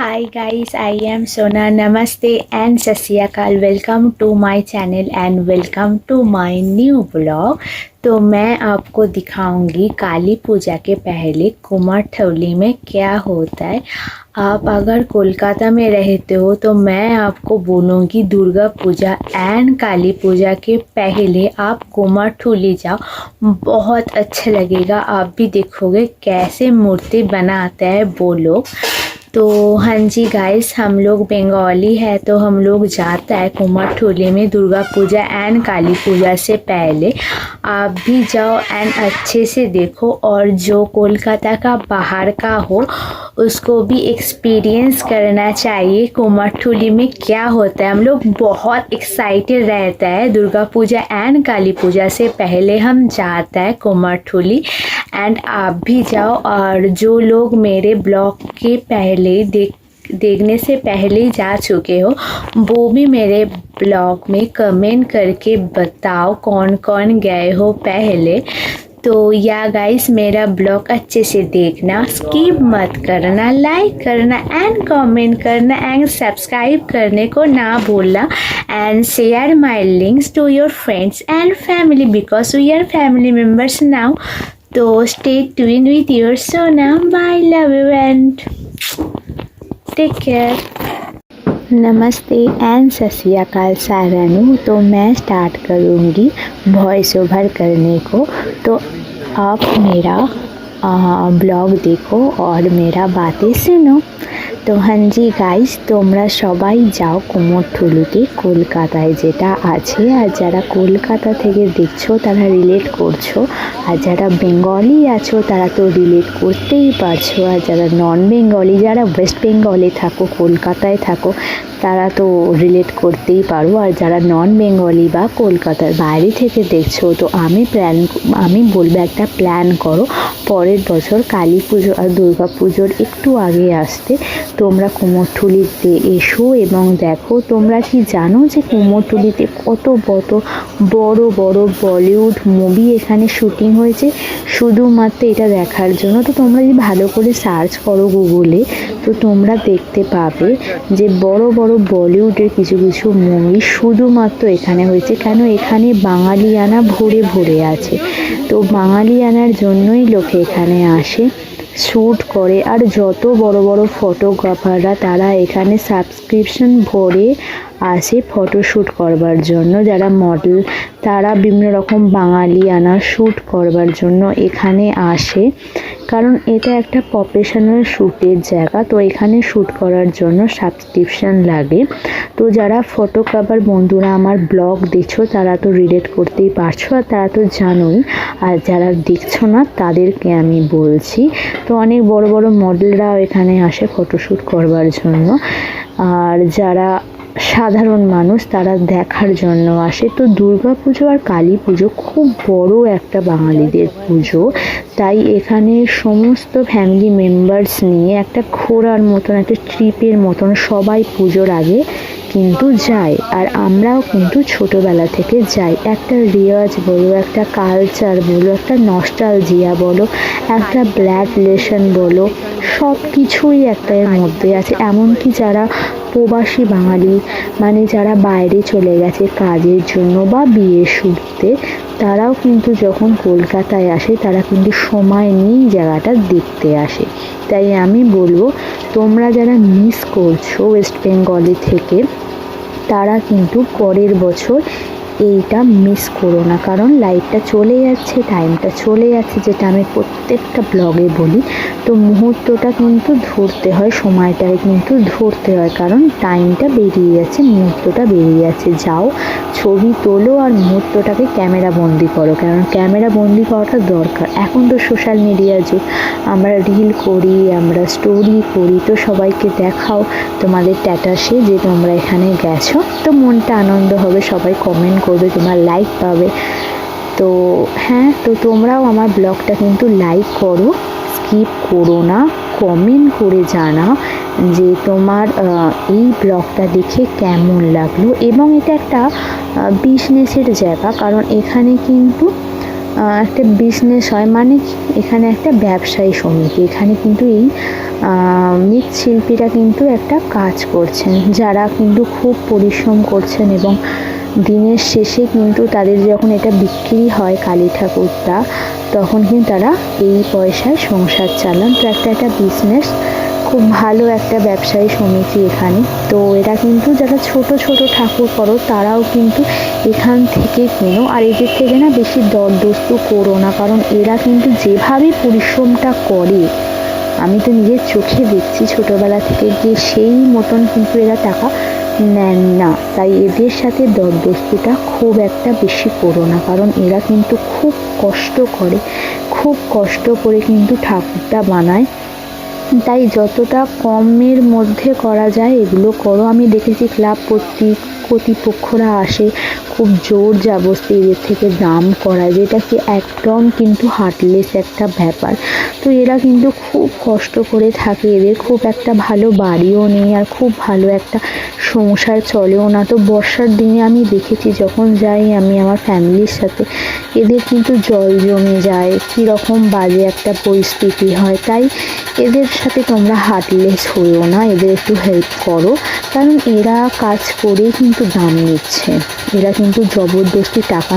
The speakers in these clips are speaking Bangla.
Hi guys, I am Sona. Namaste and Sasyakal. Welcome to my channel and welcome to my new vlog. तो मैं आपको दिखाऊंगी काली पूजा के पहले कुमारटोली में क्या होता है। आप अगर कोलकाता में रहते हो तो मैं आपको बोलूँगी दुर्गा पूजा एंड काली पूजा के पहले आप कुमारटोली जाओ, बहुत अच्छा लगेगा। आप भी देखोगे कैसे मूर्ति बनाते हैं वो लोग। तो हाँ जी गाइस, हम लोग बंगाली है तो हम लोग जाता है कुमारटोली में दुर्गा पूजा एंड काली पूजा से पहले। आप भी जाओ एंड अच्छे से देखो, और जो कोलकाता का बाहर का हो उसको भी एक्सपीरियंस करना चाहिए कुमारटोली में क्या होता है। हम लोग बहुत एक्साइटेड रहता है दुर्गा पूजा एंड काली पूजा से पहले हम जाता है कुमारटोली, एंड आप भी जाओ। और जो लोग मेरे ब्लॉग के पहले देखने से पहले जा चुके हो वो भी मेरे ब्लॉग में कमेंट करके बताओ कौन कौन गए हो पहले। तो या गाइस, मेरा ब्लॉग अच्छे से देखना, स्किप मत करना, लाइक करना एंड कमेंट करना एंड सब्सक्राइब करने को ना भूलना, and share my links to your friends and family because we are family members now. तो stay tuned with your Sona. Bye, love you and take care. नमस्ते एंड सत श्री अकाल सारानू। तो मैं स्टार्ट करूँगी वॉइस ओवर करने को, तो आप मेरा ब्लॉग देखो और मेरा बातें सुनो। तो हाँ जी गाइस, তোমরা সবাই যাও কুমোরটুলিতে কলকাতায় যেটা আছে। আর যারা কলকাতা থেকে দেখছো তারা রিলেট করছো, আর যারা বেঙ্গলি আছো তারা তো রিলেট করতেই পারছো, আর যারা নন বেঙ্গলি, যারা ওয়েস্ট বেঙ্গলে থাকো, কলকাতায় থাকো, তারা তো রিলেট করতেই পারো। আর যারা নন বেঙ্গলি বা কলকাতার বাইরে থেকে দেখছো, তো আমি বলবো একটা প্ল্যান করো পরের বছর কালী পুজো আর দুর্গা পুজোর একটু আগে আসতে তোমরা কুমোরটুলিতে এসো এবং দেখো। তোমরা কি জানো যে কুমোরটুলিতে কত বড় বড় বলিউড মুভি এখানে শুটিং হয়েছে শুধুমাত্র এটা দেখার জন্য। তো তোমরা যদি ভালো করে সার্চ করো গুগলে তো তোমরা দেখতে পাবে যে বড় বড় বলিউডের কিছু কিছু মুভি শুধুমাত্র এখানে হয়েছে। কেন? এখানে বাঙালিয়ানা ভরে ভরে আছে, তো বাঙালিয়ানার জন্যই লোকে এখানে আসে, শ্যুট করে। আর যত বড় বড় ফটোগ্রাফাররা তারা এখানে সাবস্ক্রিপশন ভরে আসে ফটোশ্যুট করবার জন্য। যারা মডেল তারা বিভিন্ন রকম বাঙালিয়ানা শ্যুট করবার জন্য এখানে আসে, কারণ এটা একটা প্রফেশনাল শ্যুটের জায়গা। তো এখানে শ্যুট করার জন্য সাবস্ক্রিপশন লাগে। তো যারা ফটোগ্রাফার বন্ধুরা আমার ব্লগ দেখছো তারা তো রিলেট করতেই পারছো, আর তারা তো জানোই। আর যারা দেখছো না তাদেরকে আমি বলছি, তো অনেক বড় বড় মডেলরাও এখানে আসে ফটোশ্যুট করবার জন্য। আর যারা সাধারণ মানুষ তারা দেখার জন্য আসে। তো দুর্গা পুজো আর কালী পুজো খুব বড় একটা বাঙালিদের পুজো, তাই এখানে সমস্ত ফ্যামিলি মেম্বার্স নিয়ে একটা ঘোরার মতন, একটা ট্রিপের মতন সবাই পুজোর আগে কিন্তু যায়। আর আমরাও কিন্তু ছোটোবেলা থেকে যাই। একটা রেওয়াজ বলো, একটা কালচার বলো, একটা নস্টালজিয়া বলো, একটা ব্লাড রিলেশন বলো, সব কিছুই একটা এর মধ্যে আছে। এমনকি যারা প্রবাসী বাঙালি, মানে যারা বাইরে চলে গেছে কাজের জন্য বা বিয়ের শুরুতে, তারাও কিন্তু যখন কলকাতায় আসে তারা কিন্তু সময় নিয়েই জায়গাটা দেখতে আসে। তাই আমি বলবো তোমরা যারা মিস করছো ওয়েস্ট বেঙ্গলে থেকে তারা কিন্তু পরের বছর এইটা মিস করো না, কারণ লাইফটা চলে যাচ্ছে, টাইমটা চলে যাচ্ছে, যেটা আমি প্রত্যেকটা ব্লগে বলি। তো মুহূর্তটা কিন্তু ধরতে হয়, সময়টাকে কিন্তু ধরতে হয়, কারণ টাইমটা বেরিয়ে যাচ্ছে, মুহূর্তটা বেরিয়ে যাচ্ছে। যাও ছবি তোলো আর মুহূর্তটাকে ক্যামেরা বন্দি করো, কারণ ক্যামেরা বন্দি করাটা দরকার। এখন তো সোশ্যাল মিডিয়ার যুগ, আমরা রিল করি, আমরা স্টোরি করি, তো সবাইকে দেখাও তোমাদের স্ট্যাটাসে যে তোমরা এখানে গেছো, তো মনটা আনন্দ হবে, সবাই কমেন্ট করবে, তোমার লাইক পাবে। তো হ্যাঁ, তো তোমরাও আমার ব্লগটা কিন্তু লাইক করো, স্কিপ করো না, কমেন্ট করে জানাও যে তোমার এই ব্লগটা দেখে কেমন লাগলো। এবং এটা একটা বিজনেসের জায়গা, কারণ এখানে কিন্তু একটা বিজনেস হয়, মানে এখানে একটা ব্যবসায়ী সমিতি। এখানে কিন্তু এই মৃৎশিল্পীরা কিন্তু একটা কাজ করছেন, যারা কিন্তু খুব পরিশ্রম করছেন এবং দিনের শেষে কিন্তু তাদের যখন এটা বিক্রি হয় কালী ঠাকুরটা, তখন কিন্তু তারা এই পয়সায় সংসার চালান। তো একটা বিজনেস, খুব ভালো একটা ব্যবসায়ী সমিতি এখানে। তো এরা কিন্তু যারা ছোট ছোট ঠাকুর করো তারাও কিন্তু এখান থেকে কেনো, আর এদের থেকে না বেশি দরদস্তু করো না, কারণ এরা কিন্তু যেভাবে পরিশ্রমটা করে আমি তো নিজের চোখে দেখছি ছোটবেলা থেকে, যে সেই মতন কিন্তু এরা টাকা নেন না। তাই এদের সাথে দরদস্তুটা খুব একটা বেশি করো না, কারণ এরা কিন্তু খুব কষ্ট করে, খুব কষ্ট করে কিন্তু ঠাকুরটা বানায়। তাই যতটা কমের মধ্যে করা যায় এগুলো করো। আমি দেখেছি ক্লাব কর্তৃপক্ষরা আসে, খুব জোর জবরদস্তি এদের থেকে দাম করা, যেটা কি একদম কিন্তু হার্টলেস একটা ব্যাপার। তো এরা কিন্তু খুব কষ্ট করে থাকে, এদের খুব একটা ভালো বাড়িও নেই আর খুব ভালো একটা সংসার চলেও না। তো বর্ষার দিনে আমি দেখেছি যখন যাই আমি আমার ফ্যামিলির সাথে, এদের কিন্তু জল জমে যায়, কীরকম বাজে একটা পরিস্থিতি হয়। তাই এদের সাথে তোমরা হার্টলেস হয়েও না, এদের একটু হেল্প করো, কারণ এরা কাজ করেই কিন্তু দাম নিচ্ছে। এরা কিন্তু জবরদস্তি টাকা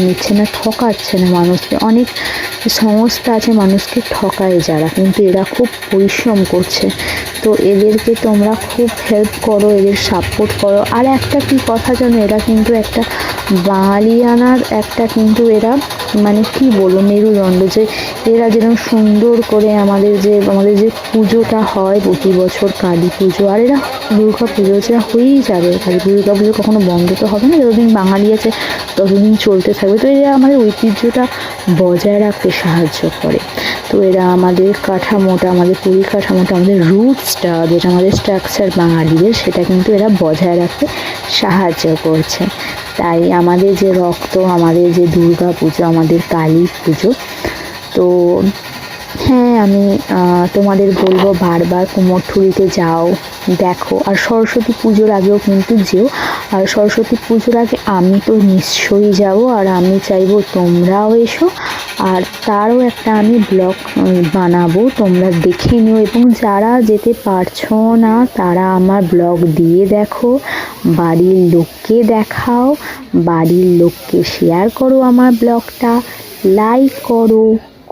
নিচ্ছে না, ঠকাচ্ছে না মানুষকে। অনেক সংস্থা আছে মানুষকে ঠকায় যারা, কিন্তু এরা খুব পরিশ্রম করছে। তো এদেরকে তোমরা খুব হেল্প করো, এদের সাপোর্ট করো। আর একটা কি কথা জানো, এরা কিন্তু একটা বাঙালিয়ানার একটা কিন্তু এরা মানে কি বলবো মেরুদণ্ড, যে এরা যেরকম সুন্দর করে আমাদের যে পুজোটা হয় প্রতি বছর কালী পুজো, আর এরা দুর্গা পুজো যেটা হয়েই যাবে, দুর্গা পুজো কখনো বন্ধ তো হবে না, যতদিন বাঙালি আছে ততদিন চলতে থাকবে। তো এরা আমাদের ঐতিহ্যটা বজায় রাখতে সাহায্য করে। তো এরা আমাদের কাঠামোটা, আমাদের পরিকাঠামোটা, আমাদের রুটসটা, যেটা আমাদের স্ট্রাকচার বাঙালিদের, সেটা কিন্তু এরা বজায় রাখতে সাহায্য করছে। তাই আমাদের যে রক্ত, আমাদের যে দুর্গা পুজো, আমাদের কালী পুজো, তো হ্যাঁ আমি তোমাদের বলবো বারবার কুমোরটুলিতে যাও, দেখো। আর সরস্বতী পুজোর আগেও কিন্তু যেও, আর সরস্বতী পুজোর আগে আমি তো নিশ্চয়ই যাব, আর আমি চাইবো তোমরাও এসো। আর তারও একটা আমি ব্লগ বানাবো, তোমরা দেখে নিও, এবং যারা যেতে পারছো না তারা আমার ব্লগ দিয়ে দেখো, বাড়ির লোককে দেখাও, বাড়ির লোককে শেয়ার করো, আমার ব্লগটা লাইক করো,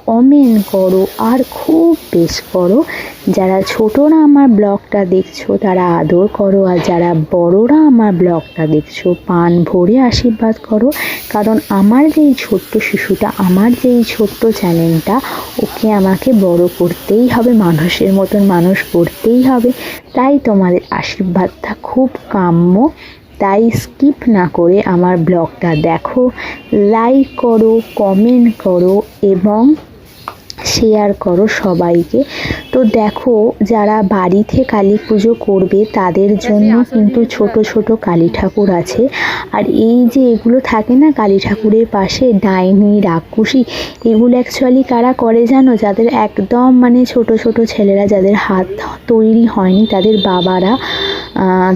কমেন্ট করো, আর খুব বেশ করো। যারা ছোটরা আমার ব্লগটা দেখছো তারা আদর করো, আর যারা বড়রা আমার ব্লগটা দেখছো প্রাণ ভরে আশীর্বাদ করো, কারণ আমার যেই ছোট্ট শিশুটা, আমার যেই ছোট্ট চ্যানেলটা, ওকে আমাকে বড় করতেই হবে, মানুষের মতন মানুষ করতেই হবে। তাই তোমাদের আশীর্বাদটা খুব কাম্য। তাই স্কিপ না করে আমার ব্লগটা দেখো, লাইক করো, কমেন্ট করো এবং শেয়ার করো সবাইকে। তো দেখো, যারা বাড়িতে কালী পুজো করবে তাদের জন্য কিন্তু ছোট ছোট কালী ঠাকুর আছে। আর এই যে এগুলো থাকে না কালী ঠাকুরের পাশে, ডাইনি, রাক্ষসী, এগুলো অ্যাকচুয়ালি কারা করে জানো? যাদের একদম মানে ছোট ছোট ছেলেরা, যাদের হাত তৈরি হয়নি, তাদের বাবারা,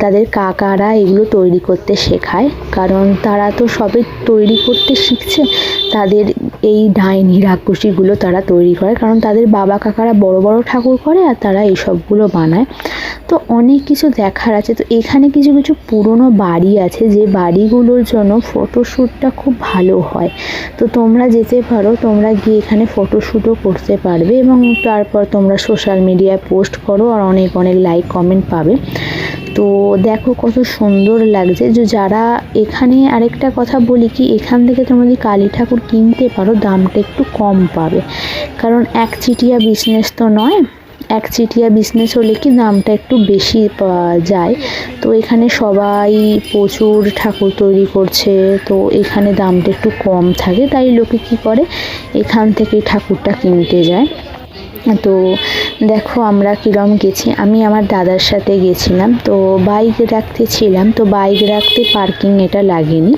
তাদের কাকারা এগুলো তৈরি করতে শেখায়, কারণ তারা তো সবে তৈরি করতে শিখছে। তাদের এই ডাইনি রাক্ষসীগুলো তারা তৈরি করে, কারণ তাদের বাবা কাকারা বড় বড় ঠাকুর করে আর তারা এইসবগুলো বানায়। তো অনেক কিছু দেখার আছে। তো এখানে কিছু কিছু পুরনো বাড়ি আছে, যে বাড়িগুলোর জন্য ফটোশ্যুটটা খুব ভালো হয়। তো তোমরা যেতে পারো, তোমরা গিয়ে এখানে ফটোশ্যুটও করতে পারবে, এবং তারপর তোমরা সোশ্যাল মিডিয়ায় পোস্ট করো আর অনেক অনেক লাইক কমেন্ট পাবে। তো দেখো কত সুন্দর লাগছে। যে যারা এখানে, আরেকটা কথা বলি কি, এখান থেকে তোমরা যদি কালী ঠাকুর কিনতে পারো দামটা একটু কম পাবে, কারণ একচিটিয়া বিজনেস তো নয়, একচিটিয়া বিজনেস হলে কি দামটা একটু বেশি পাওয়া যায়। তো এখানে সবাই প্রচুর ঠাকুর তৈরি করছে, তো এখানে দামটা একটু কম থাকে, তাই লোকে কি করে এখান থেকে ঠাকুরটা কিনতে যায়। তো দেখো আমরা কিরম গেছি, আমি আমার দাদার সাথে গেছিলাম। তো বাইক রাখতে ছিলাম, তো বাইক রাখতে পার্কিং এটা লাগেনি।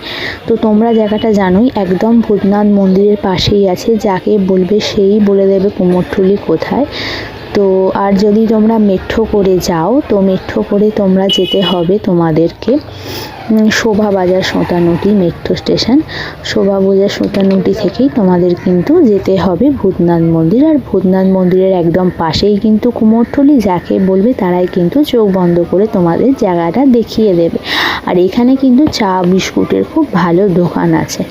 তো তোমরা জায়গাটা জানোই, একদম ভূতনাথ মন্দিরের পাশেই আছে, যাকে বলবে সেই বলে দেবে কুমোরটুলি কোথায়। তো আর যদি তোমরা মেট্রো করে যাও তো মেট্রো করে তোমরা যেতে হবে তোমাদেরকে শোভাবাজার সোঁতানুটি মেট্রো স্টেশন। শোভাবাজার সোঁতানুটি থেকেই তোমাদের কিন্তু যেতে হবে ভূতনাথ মন্দির। আর ভূতনাথ মন্দিরের একদম পাশেই কিন্তু কুমোরটুলি, যাকে বলবে তারাই কিন্তু চোখ বন্ধ করে তোমাদের জায়গাটা দেখিয়ে দেবে। আর এখানে কিন্তু চা বিস্কুটের খুব ভালো দোকান আছে,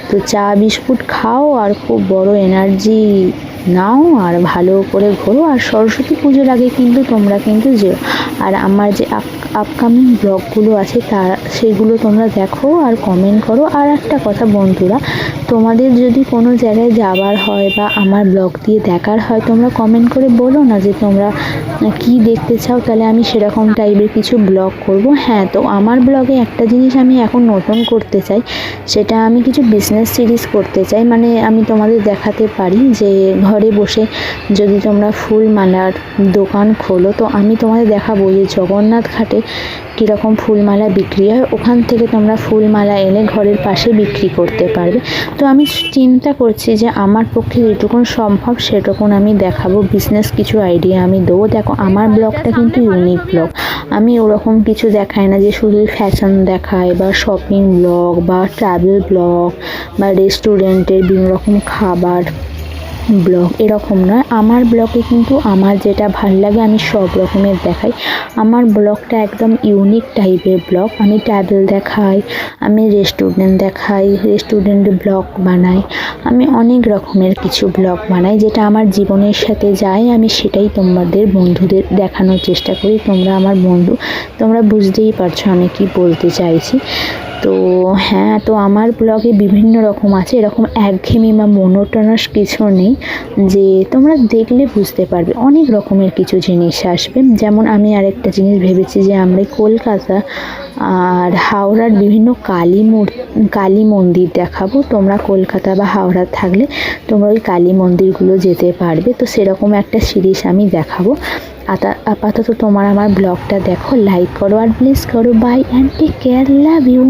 তো চা বিস্কুট খাও আর খুব বড় এনার্জি নাও আর ভালো করে ঘোরো। আর সরস্বতী পুজোর আগে কিন্তু তোমরা কিন্তু যেও। আর আমার যে আপকামিং ব্লগগুলো আছে সেগুলো তোমরা দেখো আর কমেন্ট করো। আর একটা কথা বন্ধুরা, তোমাদের যদি কোনো জায়গায় যাবার হয় বা আমার ব্লগ দিয়ে দেখার হয়, তোমরা কমেন্ট করে বলো না যে তোমরা কি দেখতে চাও, তাহলে আমি সেরকম টাইপের কিছু ব্লগ করব। হ্যাঁ, তো আমার ব্লগে একটা জিনিস আমি এখন নতুন করতে চাই, সেটা আমি কিছু বিজনেস সিরিজ করতে চাই। মানে আমি তোমাদের দেখাতে পারি যে ঘরে বসে যদি তোমরা ফুল মালার দোকান খোলো, তো আমি তোমাদের দেখাবো যে জগন্নাথ ঘাটে কীরকম ফুলমালা বিক্রি হয়, ওখান থেকে তোমরা ফুলমালা এনে ঘরের পাশে বিক্রি করতে পারবে। তো আমি চিন্তা করছি যে আমার পক্ষে যেটুকুন সম্ভব সেটুকুন আমি দেখাবো, বিজনেস কিছু আইডিয়া আমি দেবো। দেখো, আমার ব্লগটা কিন্তু ইউনিক ব্লগ, আমি ওরকম কিছু দেখাই না যে শুধু ফ্যাশন দেখায় বা শপিং ব্লগ বা ট্রাভেল ব্লগ বা রেস্টুরেন্টের বিভিন্ন রকম খাবার ব্লগ, এরকম নয়। আমার ব্লগে কিন্তু আমার যেটা ভাল লাগে আমি সব রকমের দেখাই। আমার ব্লগটা একদম ইউনিক টাইপের ব্লগ। আমি ট্রাভেল দেখাই, আমি রেস্টুরেন্ট দেখাই, রেস্টুরেন্টে ব্লগ বানাই, আমি অনেক রকমের কিছু ব্লগ বানাই যেটা আমার জীবনের সাথে যায়, আমি সেটাই তোমাদের বন্ধুদের দেখানোর চেষ্টা করি। তোমরা আমার বন্ধু, তোমরা বুঝতেই পারছো আমি কি বলতে চাইছি। তো হ্যাঁ, তো আমার ব্লগে বিভিন্ন রকম আছে, এরকম একঘেয়েমি বা মোনোটোনাস কিছু নেই, যে তোমরা দেখলে বুঝতে পারবে অনেক রকমের কিছু জিনিস আসবে। যেমন আমি আরেকটা জিনিস ভেবেছি যে আমরা কলকাতা আর হাওড়ার বিভিন্ন কালী মন্দির দেখাবো। তোমরা কলকাতা বা হাওড়া থাকলে তোমরা ওই কালী মন্দিরগুলো যেতে পারবে, তো সেরকম একটা সিরিজ আমি দেখাবো। আপাতত তোমার আমার ব্লগটা দেখো, লাইক করো আর প্লিজ করো। Bye and take care, love you.